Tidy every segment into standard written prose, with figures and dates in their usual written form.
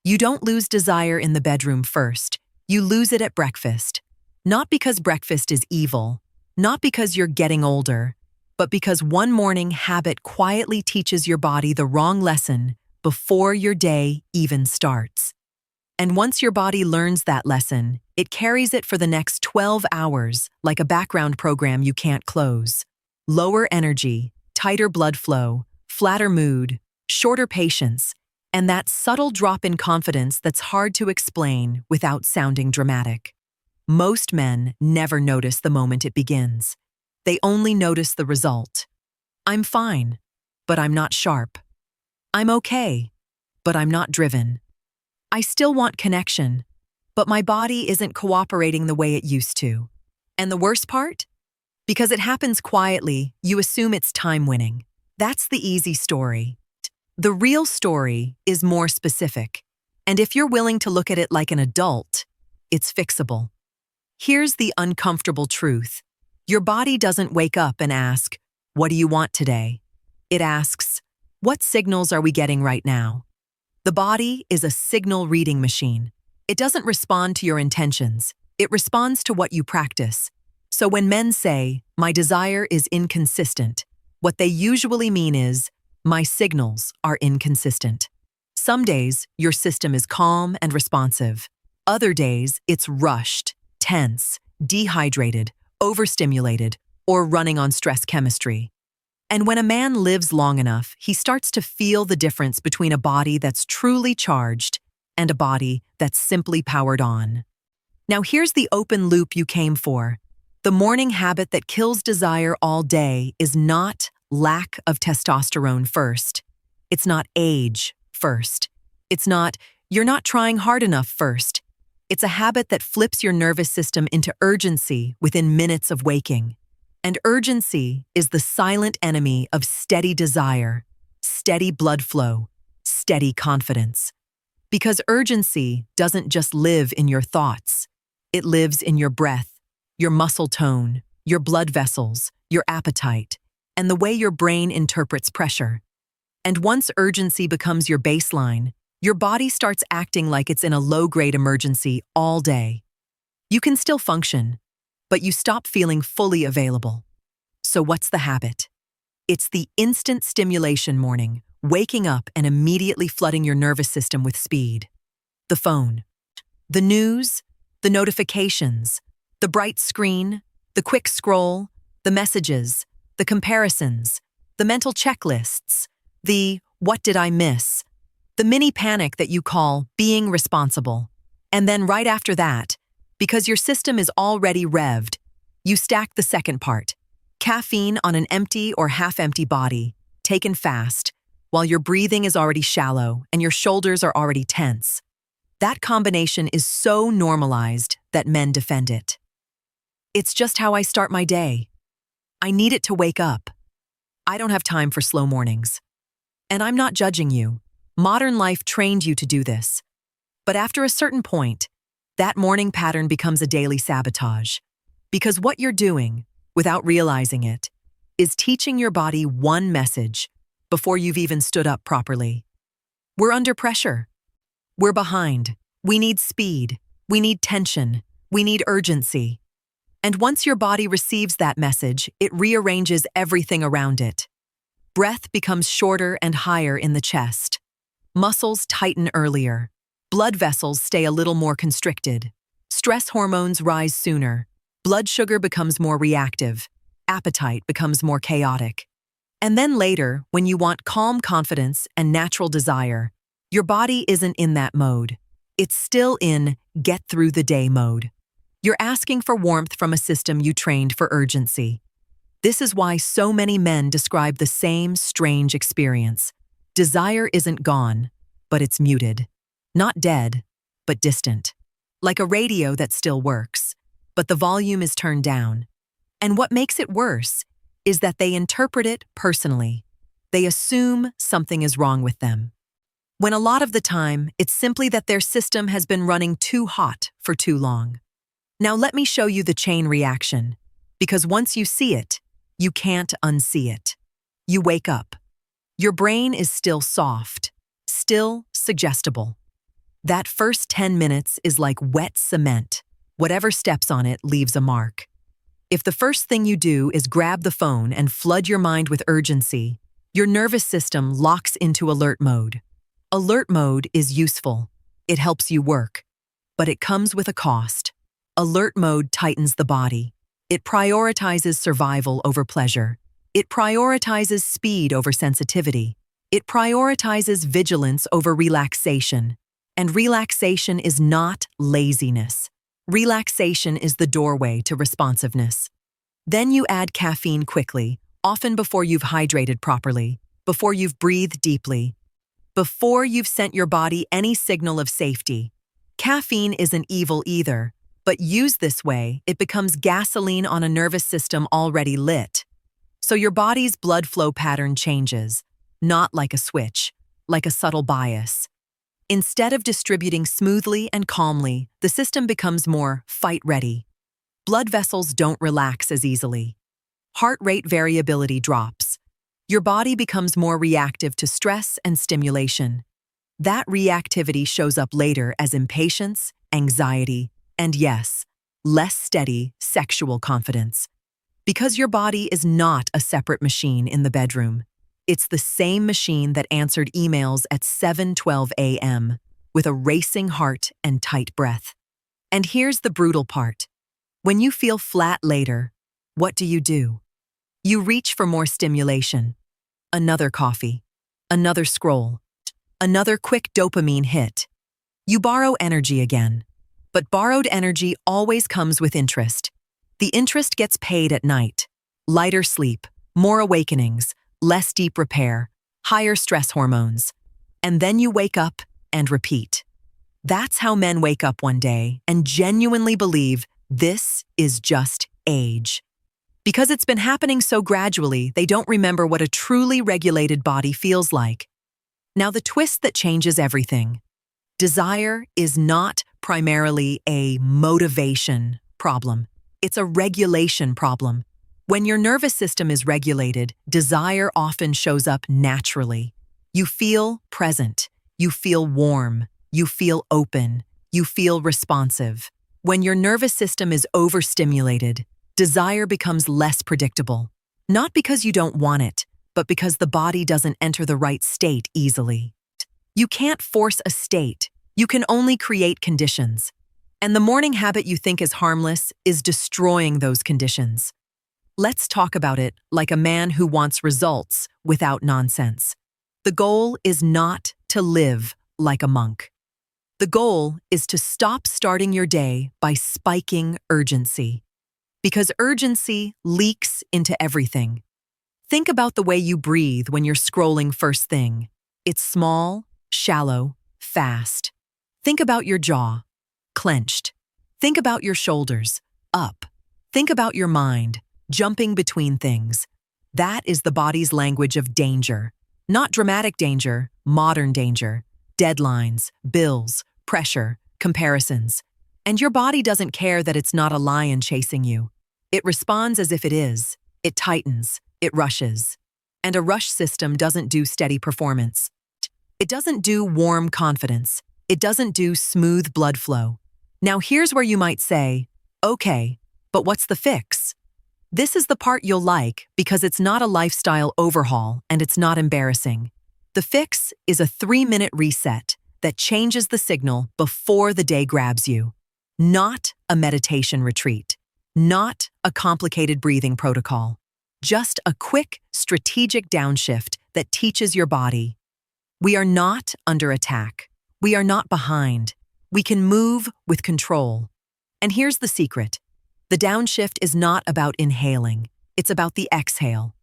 You don't lose desire in the bedroom first. You lose it at breakfast. Not because breakfast is evil, not because you're getting older, but because one morning habit quietly teaches your body the wrong lesson before your day even starts. And once your body learns that lesson, it carries it for the next 12 hours like a background program you can't close. Lower energy, tighter blood flow, flatter mood, shorter patience, and that subtle drop in confidence that's hard to explain without sounding dramatic. Most men never notice the moment it begins. They only notice the result. I'm fine, but I'm not sharp. I'm okay, but I'm not driven. I still want connection, but my body isn't cooperating the way it used to. And the worst part? Because it happens quietly, you assume it's time-winning. That's the easy story. The real story is more specific, and if you're willing to look at it like an adult, it's fixable. Here's the uncomfortable truth. Your body doesn't wake up and ask, "What do you want today?" It asks, "What signals are we getting right now?" The body is a signal reading machine. It doesn't respond to your intentions. It responds to what you practice. So when men say, "My desire is inconsistent," what they usually mean is, "My signals are inconsistent." Some days, your system is calm and responsive. Other days, it's rushed, tense, dehydrated, overstimulated, or running on stress chemistry. And when a man lives long enough, he starts to feel the difference between a body that's truly charged and a body that's simply powered on. Now here's the open loop you came for. The morning habit that kills desire all day is not lack of testosterone first. It's not age first. It's not you're not trying hard enough first. It's a habit that flips your nervous system into urgency within minutes of waking. And urgency is the silent enemy of steady desire, steady blood flow, steady confidence. Because urgency doesn't just live in your thoughts. It lives in your breath, your muscle tone, your blood vessels, your appetite, and the way your brain interprets pressure. And once urgency becomes your baseline, your body starts acting like it's in a low-grade emergency all day. You can still function, but you stop feeling fully available. So what's the habit? It's the instant stimulation morning, waking up and immediately flooding your nervous system with speed. The phone, the news, the notifications, the bright screen, the quick scroll, the messages, the comparisons, the mental checklists, the "what did I miss?" The mini panic that you call being responsible. And then right after that, because your system is already revved, you stack the second part, caffeine on an empty or half-empty body, taken fast, while your breathing is already shallow and your shoulders are already tense. That combination is so normalized that men defend it. It's just how I start my day. I need it to wake up. I don't have time for slow mornings. And I'm not judging you. Modern life trained you to do this. But after a certain point, that morning pattern becomes a daily sabotage. Because what you're doing, without realizing it, is teaching your body one message before you've even stood up properly. We're under pressure. We're behind. We need speed. We need tension. We need urgency. And once your body receives that message, it rearranges everything around it. Breath becomes shorter and higher in the chest. Muscles tighten earlier. Blood vessels stay a little more constricted. Stress hormones rise sooner. Blood sugar becomes more reactive. Appetite becomes more chaotic. And then later, when you want calm confidence and natural desire, your body isn't in that mode. It's still in get through the day mode. You're asking for warmth from a system you trained for urgency. This is why so many men describe the same strange experience. Desire isn't gone, but it's muted. Not dead, but distant. Like a radio that still works, but the volume is turned down. And what makes it worse is that they interpret it personally. They assume something is wrong with them. When a lot of the time, it's simply that their system has been running too hot for too long. Now let me show you the chain reaction, because once you see it, you can't unsee it. You wake up. Your brain is still soft, still suggestible. That first 10 minutes is like wet cement. Whatever steps on it leaves a mark. If the first thing you do is grab the phone and flood your mind with urgency, your nervous system locks into alert mode. Alert mode is useful. It helps you work. But it comes with a cost. Alert mode tightens the body. It prioritizes survival over pleasure. It prioritizes speed over sensitivity. It prioritizes vigilance over relaxation. And relaxation is not laziness. Relaxation is the doorway to responsiveness. Then you add caffeine quickly, often before you've hydrated properly, before you've breathed deeply, before you've sent your body any signal of safety. Caffeine isn't evil either, but used this way, it becomes gasoline on a nervous system already lit. So your body's blood flow pattern changes, not like a switch, like a subtle bias. Instead of distributing smoothly and calmly, the system becomes more fight-ready. Blood vessels don't relax as easily. Heart rate variability drops. Your body becomes more reactive to stress and stimulation. That reactivity shows up later as impatience, anxiety, and yes, less steady sexual confidence. Because your body is not a separate machine in the bedroom. It's the same machine that answered emails at 7:12 a.m. with a racing heart and tight breath. And here's the brutal part. When you feel flat later, what do? You reach for more stimulation. Another coffee, another scroll, another quick dopamine hit. You borrow energy again. But borrowed energy always comes with interest. The interest gets paid at night. Lighter sleep, more awakenings, less deep repair, higher stress hormones. And then you wake up and repeat. That's how men wake up one day and genuinely believe this is just age. Because it's been happening so gradually, they don't remember what a truly regulated body feels like. Now, the twist that changes everything. Desire is not primarily a motivation problem. It's a regulation problem. When your nervous system is regulated, desire often shows up naturally. You feel present. You feel warm. You feel open. You feel responsive. When your nervous system is overstimulated, desire becomes less predictable. Not because you don't want it, but because the body doesn't enter the right state easily. You can't force a state. You can only create conditions. And the morning habit you think is harmless is destroying those conditions. Let's talk about it like a man who wants results without nonsense. The goal is not to live like a monk. The goal is to stop starting your day by spiking urgency. Because urgency leaks into everything. Think about the way you breathe when you're scrolling first thing. It's small, shallow, fast. Think about your jaw, clenched. Think about your shoulders, up. Think about your mind, jumping between things. That is the body's language of danger. Not dramatic danger, modern danger. Deadlines, bills, pressure, comparisons. And your body doesn't care that it's not a lion chasing you. It responds as if it is. It tightens. It rushes. And a rush system doesn't do steady performance. It doesn't do warm confidence. It doesn't do smooth blood flow. Now here's where you might say, okay, but what's the fix? This is the part you'll like because it's not a lifestyle overhaul and it's not embarrassing. The fix is a 3-minute reset that changes the signal before the day grabs you. Not a meditation retreat. Not a complicated breathing protocol. Just a quick, strategic downshift that teaches your body. We are not under attack. We are not behind. We can move with control. And here's the secret. The downshift is not about inhaling. It's about the exhale.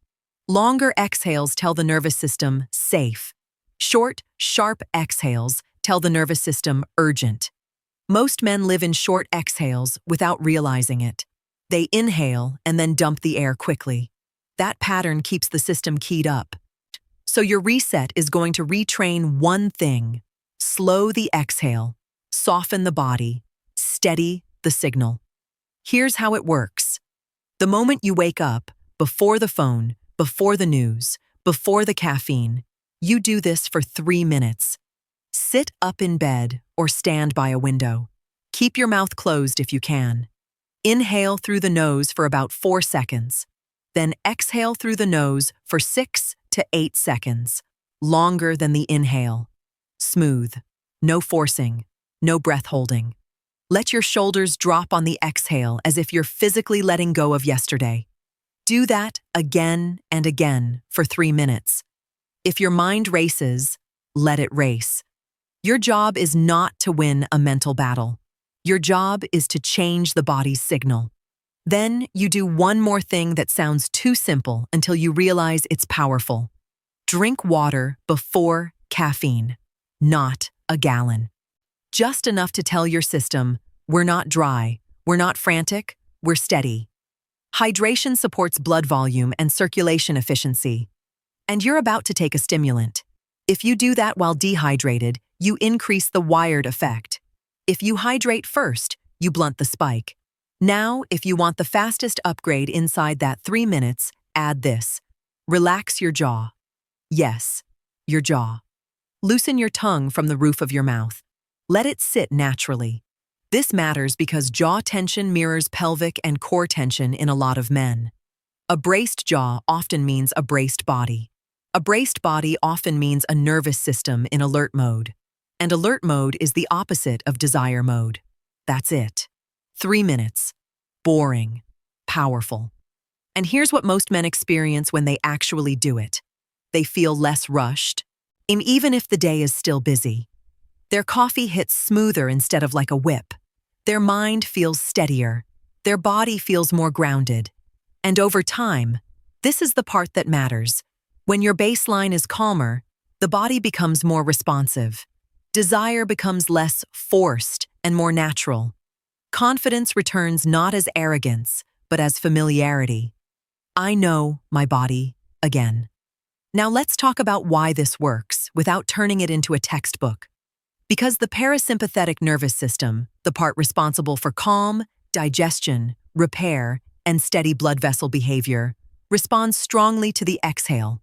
Longer exhales tell the nervous system safe. Short, sharp exhales tell the nervous system urgent. Most men live in short exhales without realizing it. They inhale and then dump the air quickly. That pattern keeps the system keyed up. So your reset is going to retrain one thing. Slow the exhale, soften the body, steady the signal. Here's how it works. The moment you wake up, before the phone, before the news, before the caffeine, you do this for 3 minutes. Sit up in bed, or stand by a window. Keep your mouth closed if you can. Inhale through the nose for about 4 seconds. Then exhale through the nose for 6 to 8 seconds, longer than the inhale. Smooth. No forcing. No breath holding. Let your shoulders drop on the exhale as if you're physically letting go of yesterday. Do that again and again for 3 minutes. If your mind races, let it race. Your job is not to win a mental battle. Your job is to change the body's signal. Then you do one more thing that sounds too simple until you realize it's powerful. Drink water before caffeine, not a gallon. Just enough to tell your system, we're not dry, we're not frantic, we're steady. Hydration supports blood volume and circulation efficiency. And you're about to take a stimulant. If you do that while dehydrated, you increase the wired effect. If you hydrate first, you blunt the spike. Now, if you want the fastest upgrade inside that 3 minutes, add this. Relax your jaw. Yes, your jaw. Loosen your tongue from the roof of your mouth. Let it sit naturally. This matters because jaw tension mirrors pelvic and core tension in a lot of men. A braced jaw often means a braced body. A braced body often means a nervous system in alert mode. And alert mode is the opposite of desire mode. That's it. 3 minutes. Boring. Powerful. And here's what most men experience when they actually do it. They feel less rushed, even if the day is still busy. Their coffee hits smoother instead of like a whip. Their mind feels steadier. Their body feels more grounded. And over time, this is the part that matters. When your baseline is calmer, the body becomes more responsive. Desire becomes less forced and more natural. Confidence returns not as arrogance, but as familiarity. I know my body again. Now let's talk about why this works without turning it into a textbook. Because the parasympathetic nervous system, the part responsible for calm, digestion, repair, and steady blood vessel behavior, responds strongly to the exhale.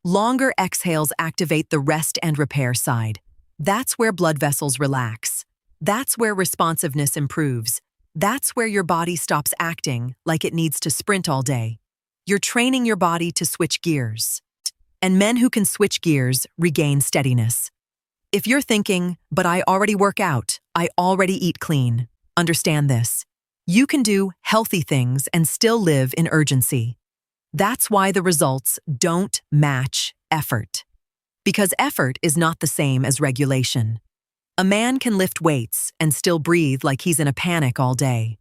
Longer exhales activate the rest and repair side. That's where blood vessels relax. That's where responsiveness improves. That's where your body stops acting like it needs to sprint all day. You're training your body to switch gears. And men who can switch gears regain steadiness. If you're thinking, but I already work out, I already eat clean, understand this. You can do healthy things and still live in urgency. That's why the results don't match effort. Because effort is not the same as regulation. A man can lift weights and still breathe like he's in a panic all day.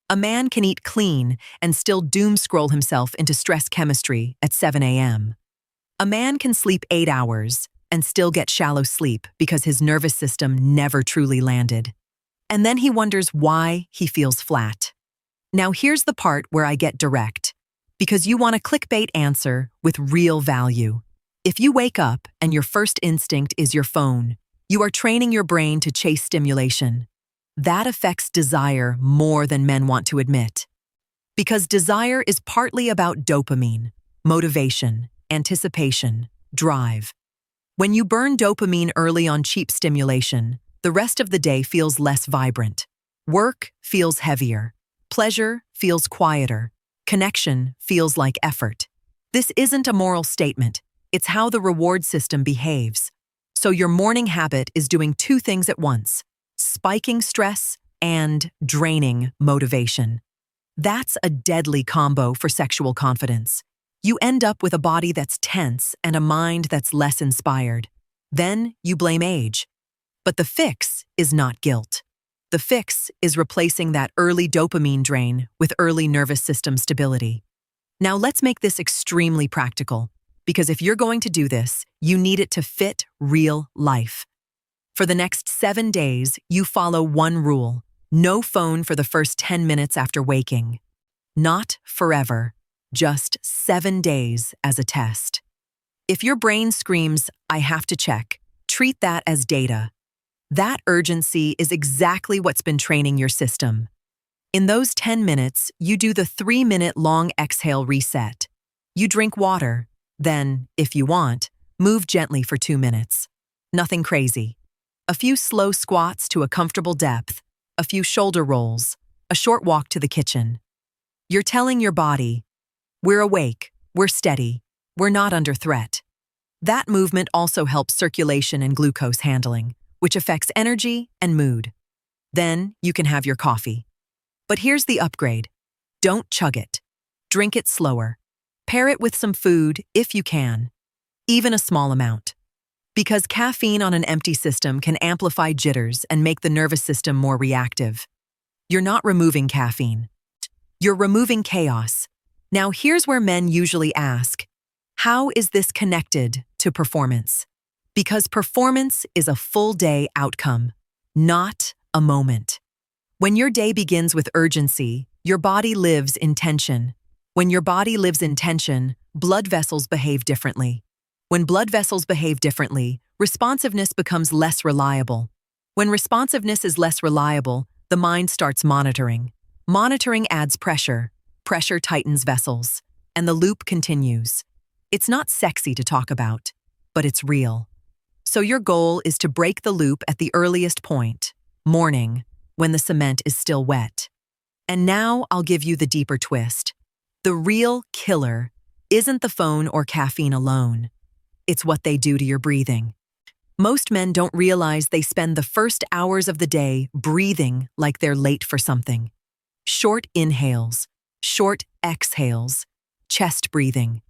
A man can eat clean and still doom scroll himself into stress chemistry at 7 a.m. A man can sleep 8 hours and still get shallow sleep because his nervous system never truly landed. And then he wonders why he feels flat. Now here's the part where I get direct. Because you want a clickbait answer with real value. If you wake up and your first instinct is your phone, you are training your brain to chase stimulation. That affects desire more than men want to admit. Because desire is partly about dopamine, motivation, anticipation, drive. When you burn dopamine early on cheap stimulation, the rest of the day feels less vibrant. Work feels heavier. Pleasure feels quieter. Connection feels like effort. This isn't a moral statement. It's how the reward system behaves. So your morning habit is doing 2 things at once: spiking stress and draining motivation. That's a deadly combo for sexual confidence. You end up with a body that's tense and a mind that's less inspired. Then you blame age. But the fix is not guilt. The fix is replacing that early dopamine drain with early nervous system stability. Now let's make this extremely practical, because if you're going to do this, you need it to fit real life. For the next 7 days, you follow one rule: no phone for the first 10 minutes after waking. Not forever, just 7 days as a test. If your brain screams, "I have to check," treat that as data. That urgency is exactly what's been training your system. In those 10 minutes, you do the 3-minute long exhale reset. You drink water, then, if you want, move gently for 2 minutes. Nothing crazy. A few slow squats to a comfortable depth, a few shoulder rolls, a short walk to the kitchen. You're telling your body, we're awake, we're steady, we're not under threat. That movement also helps circulation and glucose handling, which affects energy and mood. Then you can have your coffee. But here's the upgrade. Don't chug it. Drink it slower. Pair it with some food if you can, even a small amount. Because caffeine on an empty system can amplify jitters and make the nervous system more reactive. You're not removing caffeine. You're removing chaos. Now here's where men usually ask, how is this connected to performance? Because performance is a full day outcome, not a moment. When your day begins with urgency, your body lives in tension. When your body lives in tension, blood vessels behave differently. When blood vessels behave differently, responsiveness becomes less reliable. When responsiveness is less reliable, the mind starts monitoring. Monitoring adds pressure. Pressure tightens vessels. And the loop continues. It's not sexy to talk about, but it's real. So your goal is to break the loop at the earliest point, morning, when the cement is still wet. And now I'll give you the deeper twist. The real killer isn't the phone or caffeine alone. It's what they do to your breathing. Most men don't realize they spend the first hours of the day breathing like they're late for something. Short inhales, short exhales, chest breathing.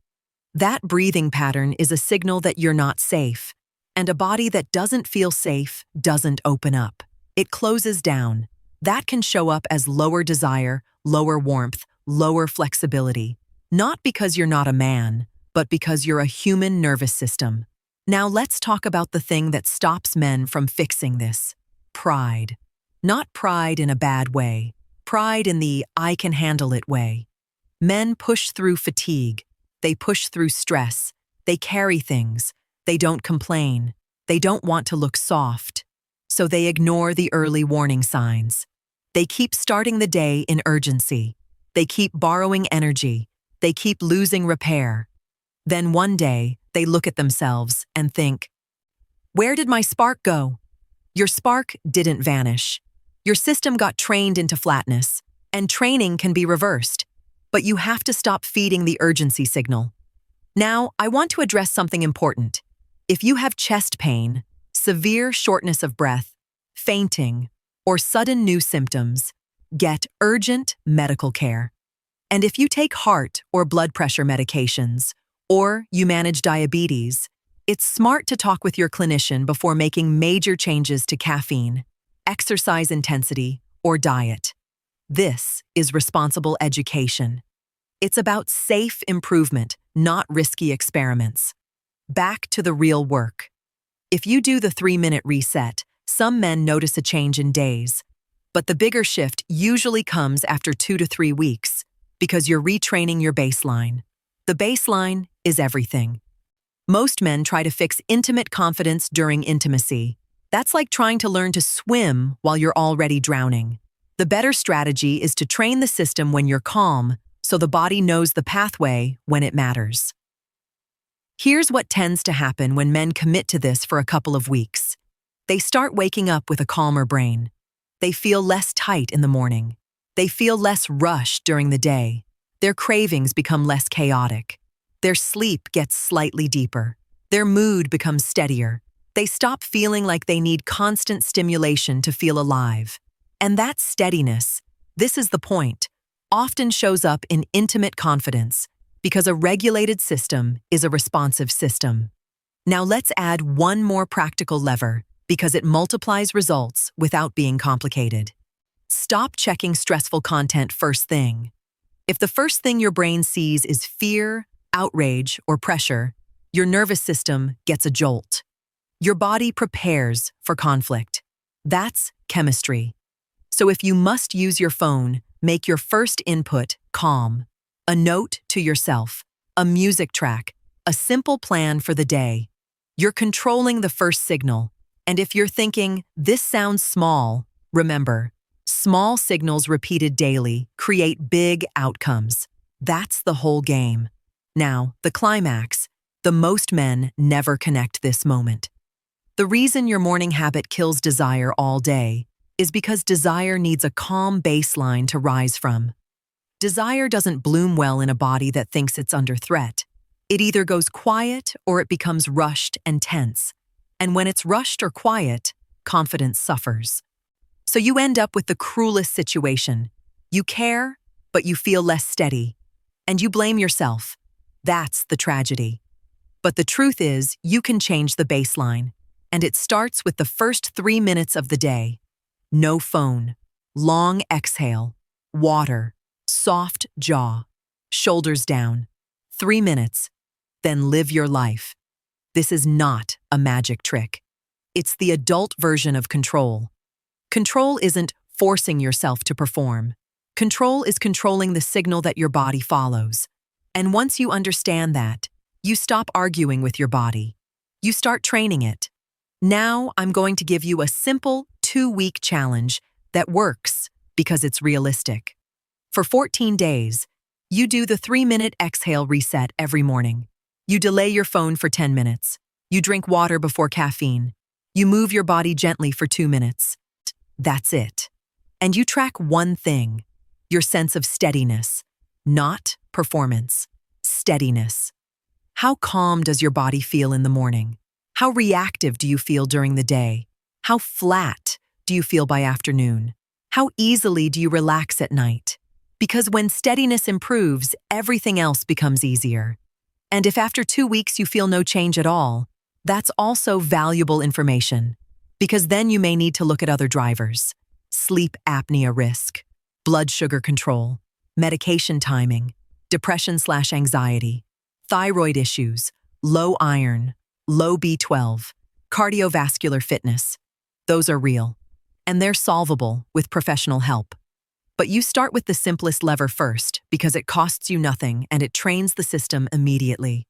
That breathing pattern is a signal that you're not safe, and a body that doesn't feel safe doesn't open up. It closes down. That can show up as lower desire, lower warmth, lower flexibility. Not because you're not a man, but because you're a human nervous system. Now let's talk about the thing that stops men from fixing this. Pride. Not pride in a bad way. Pride in the I can handle it way. Men push through fatigue. They push through stress. They carry things. They don't complain. They don't want to look soft. So they ignore the early warning signs. They keep starting the day in urgency. They keep borrowing energy. They keep losing repair. Then one day, they look at themselves and think, where did my spark go? Your spark didn't vanish. Your system got trained into flatness, and training can be reversed. But you have to stop feeding the urgency signal. Now, I want to address something important. If you have chest pain, severe shortness of breath, fainting, or sudden new symptoms, get urgent medical care. And if you take heart or blood pressure medications, or you manage diabetes, it's smart to talk with your clinician before making major changes to caffeine, exercise intensity, or diet. This is responsible education. It's about safe improvement, not risky experiments. Back to the real work. If you do the 3-minute reset, some men notice a change in days. But the bigger shift usually comes after 2 to 3 weeks, because you're retraining your baseline. The baseline is everything. Most men try to fix intimate confidence during intimacy. That's like trying to learn to swim while you're already drowning. The better strategy is to train the system when you're calm, so the body knows the pathway when it matters. Here's what tends to happen when men commit to this for a couple of weeks. They start waking up with a calmer brain. They feel less tight in the morning. They feel less rushed during the day. Their cravings become less chaotic. Their sleep gets slightly deeper. Their mood becomes steadier. They stop feeling like they need constant stimulation to feel alive. And that steadiness, this is the point, often shows up in intimate confidence, because a regulated system is a responsive system. Now let's add one more practical lever, because it multiplies results without being complicated. Stop checking stressful content first thing. If the first thing your brain sees is fear, outrage, or pressure, your nervous system gets a jolt. Your body prepares for conflict. That's chemistry. So if you must use your phone, make your first input calm. A note to yourself, a music track, a simple plan for the day. You're controlling the first signal. And if you're thinking, this sounds small, remember, small signals repeated daily create big outcomes. That's the whole game. Now, the climax. The most men never connect this moment. The reason your morning habit kills desire all day is because desire needs a calm baseline to rise from. Desire doesn't bloom well in a body that thinks it's under threat. It either goes quiet or it becomes rushed and tense. And when it's rushed or quiet, confidence suffers. So you end up with the cruelest situation. You care, but you feel less steady. And you blame yourself. That's the tragedy. But the truth is, you can change the baseline. And it starts with the first 3 minutes of the day. No phone, long exhale, water, soft jaw, shoulders down. 3 minutes, then live your life. This is not a magic trick. It's the adult version of control. Control isn't forcing yourself to perform. Control is controlling the signal that your body follows. And once you understand that, you stop arguing with your body. You start training it. Now I'm going to give you a simple 2-week challenge that works because it's realistic. For 14 days, you do the 3-minute exhale reset every morning. You delay your phone for 10 minutes. You drink water before caffeine. You move your body gently for 2 minutes. That's it. And you track one thing, your sense of steadiness, not performance, steadiness. How calm does your body feel in the morning? How reactive do you feel during the day? How flat do you feel by afternoon? How easily do you relax at night? Because when steadiness improves, everything else becomes easier. And if after 2 weeks you feel no change at all, that's also valuable information. Because then you may need to look at other drivers: sleep apnea risk, blood sugar control, medication timing, depression/anxiety, thyroid issues, low iron, low B12, cardiovascular fitness. Those are real, and they're solvable with professional help. But you start with the simplest lever first because it costs you nothing and it trains the system immediately.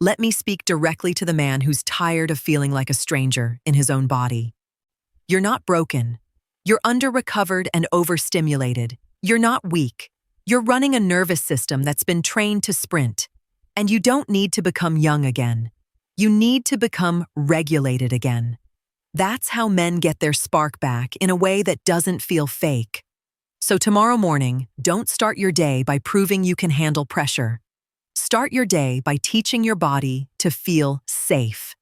Let me speak directly to the man who's tired of feeling like a stranger in his own body. You're not broken. You're under-recovered and overstimulated. You're not weak. You're running a nervous system that's been trained to sprint. And you don't need to become young again. You need to become regulated again. That's how men get their spark back in a way that doesn't feel fake. So tomorrow morning, don't start your day by proving you can handle pressure. Start your day by teaching your body to feel safe.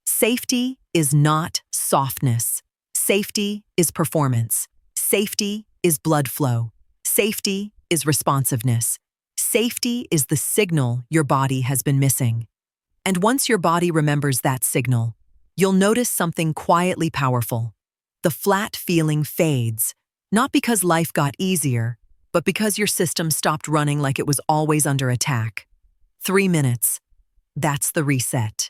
Safety is not softness. Safety is performance. Safety is blood flow. Safety is responsiveness. Safety is the signal your body has been missing. And once your body remembers that signal, you'll notice something quietly powerful. The flat feeling fades, not because life got easier, but because your system stopped running like it was always under attack. 3 minutes. That's the reset.